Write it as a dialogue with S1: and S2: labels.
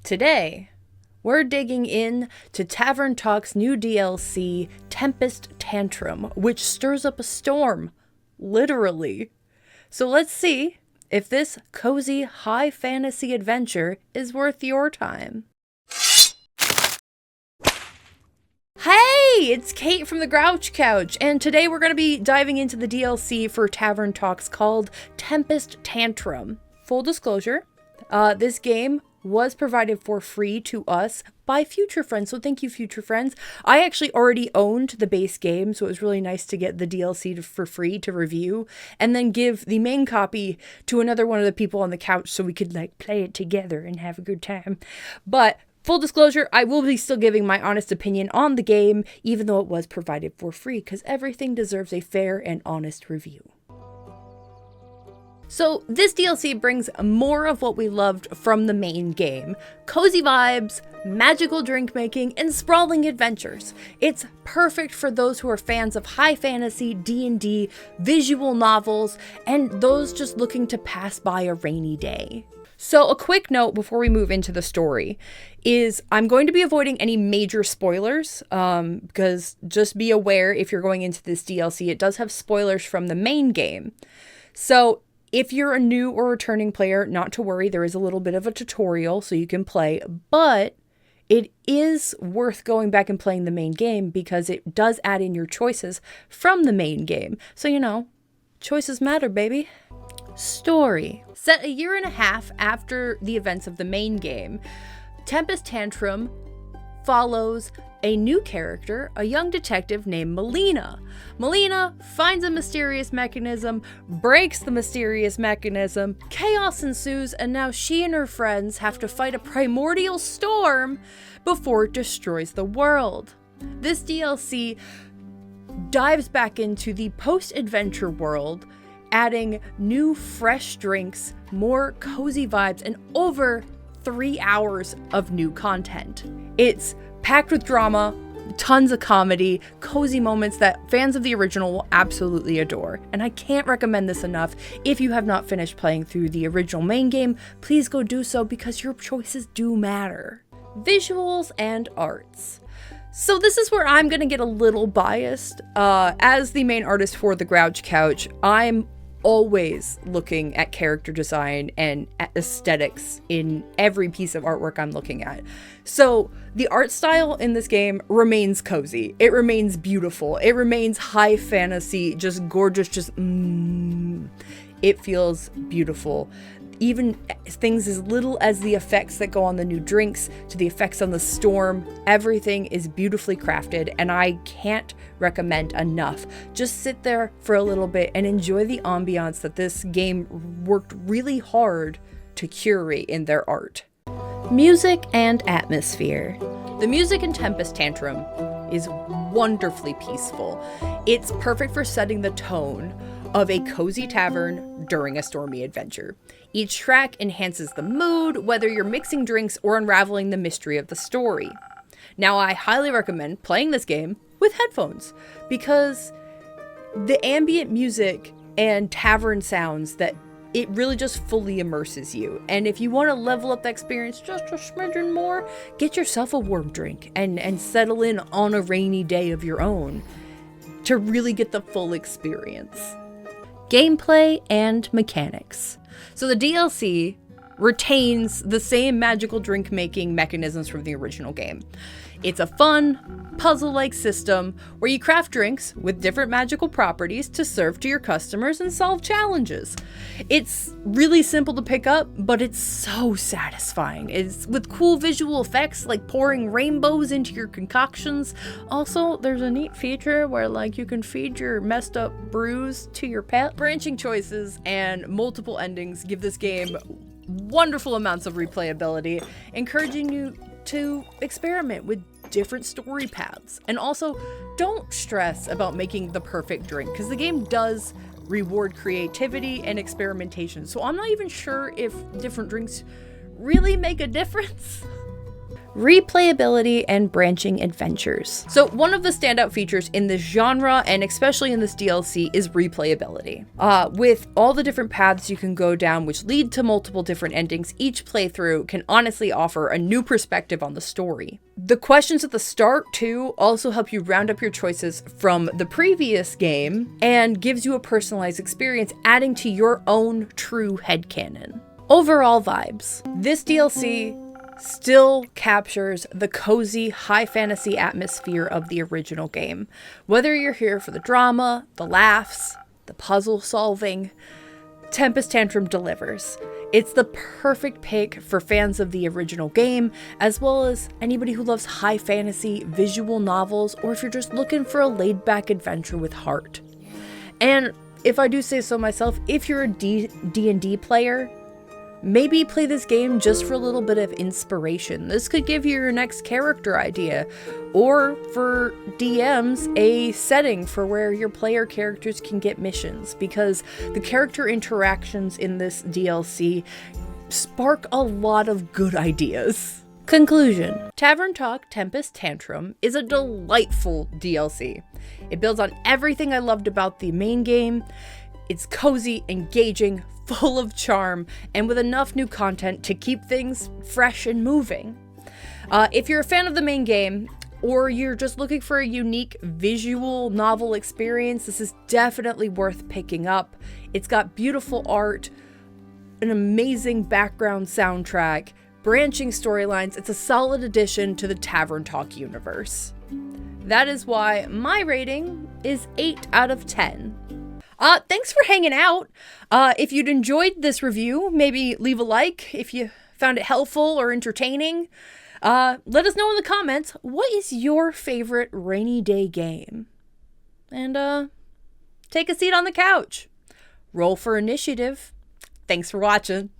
S1: Today, we're digging in to Tavern Talk's new DLC, Tempest Tantrum, which stirs up a storm, literally. So let's see if this cozy high fantasy adventure is worth your time. Hey, it's Kate from TheGrouchCouch, and today we're going to be diving into the DLC for Tavern Talks called Tempest Tantrum. Full disclosure, this game was provided for free to us by Future Friends, so thank you, Future Friends. I actually already owned the base game, so it was really nice to get the DLC for free to review, and then give the main copy to another one of the people on the couch so we could play it together and have a good time. But full disclosure, I will be still giving my honest opinion on the game, even though it was provided for free, because everything deserves a fair and honest review. So this DLC brings more of what we loved from the main game. Cozy vibes, magical drink making, and sprawling adventures. It's perfect for those who are fans of high fantasy, D&D, visual novels, and those just looking to pass by a rainy day. So a quick note before we move into the story is I'm going to be avoiding any major spoilers, because just be aware if you're going into this DLC, it does have spoilers from the main game. So if you're a new or returning player, not to worry, there is a little bit of a tutorial so you can play, but it is worth going back and playing the main game because it does add in your choices from the main game. So, choices matter, baby. Story. Set a year and a half after the events of the main game, Tempest Tantrum follows a new character, a young detective named Melina. Melina finds a mysterious mechanism, breaks the mysterious mechanism, chaos ensues, and now she and her friends have to fight a primordial storm before it destroys the world. This DLC dives back into the post-adventure world, adding new fresh drinks, more cozy vibes, and over 3 hours of new content. It's packed with drama, tons of comedy, cozy moments that fans of the original will absolutely adore. And I can't recommend this enough. If you have not finished playing through the original main game, please go do so because your choices do matter. Visuals and arts. So this is where I'm going to get a little biased. As the main artist for TheGrouchCouch, I'm always looking at character design and aesthetics in every piece of artwork I'm looking at. So the art style in this game remains cozy. It remains beautiful. It remains high fantasy, just gorgeous, it feels beautiful. Even things as little as the effects that go on the new drinks to the effects on the storm, everything is beautifully crafted, and I can't recommend enough. Just sit there for a little bit and enjoy the ambiance that this game worked really hard to curate in their art. Music and atmosphere. The music in Tempest Tantrum is wonderfully peaceful. It's perfect for setting the tone of a cozy tavern during a stormy adventure. Each track enhances the mood, whether you're mixing drinks or unraveling the mystery of the story. Now, I highly recommend playing this game with headphones because the ambient music and tavern sounds that it really just fully immerses you. And if you want to level up the experience just a smidgen more, get yourself a warm drink and settle in on a rainy day of your own to really get the full experience. Gameplay and mechanics. So the DLC retains the same magical drink making mechanisms from the original game. It's a fun, puzzle-like system where you craft drinks with different magical properties to serve to your customers and solve challenges. It's really simple to pick up, but it's so satisfying. It's with cool visual effects like pouring rainbows into your concoctions. Also, there's a neat feature where you can feed your messed up brews to your pet. Branching choices and multiple endings give this game wonderful amounts of replayability, encouraging you to experiment with different story paths. And also, don't stress about making the perfect drink, because the game does reward creativity and experimentation. So I'm not even sure if different drinks really make a difference. replayability, and branching adventures. So one of the standout features in this genre, and especially in this DLC, is replayability. With all the different paths you can go down, which lead to multiple different endings, each playthrough can honestly offer a new perspective on the story. The questions at the start, too, also help you round up your choices from the previous game and gives you a personalized experience, adding to your own true headcanon. Overall vibes. This DLC still captures the cozy high fantasy atmosphere of the original game. Whether you're here for the drama, the laughs, the puzzle solving, Tempest Tantrum delivers. It's the perfect pick for fans of the original game, as well as anybody who loves high fantasy visual novels, or if you're just looking for a laid-back adventure with heart. And if I do say so myself, if you're a D&D player, maybe play this game just for a little bit of inspiration. This could give you your next character idea, or for DMs, a setting for where your player characters can get missions, because the character interactions in this DLC spark a lot of good ideas. Conclusion. Tavern Talk Tempest Tantrum is a delightful DLC. It builds on everything I loved about the main game. It's cozy, engaging, full of charm, and with enough new content to keep things fresh and moving. If you're a fan of the main game, or you're just looking for a unique visual novel experience, this is definitely worth picking up. It's got beautiful art, an amazing background soundtrack, branching storylines. It's a solid addition to the Tavern Talk universe. That is why my rating is 8 out of 10. Thanks for hanging out. If you'd enjoyed this review, maybe leave a like. If you found it helpful or entertaining, let us know in the comments, what is your favorite rainy day game? And take a seat on the couch. Roll for initiative. Thanks for watching.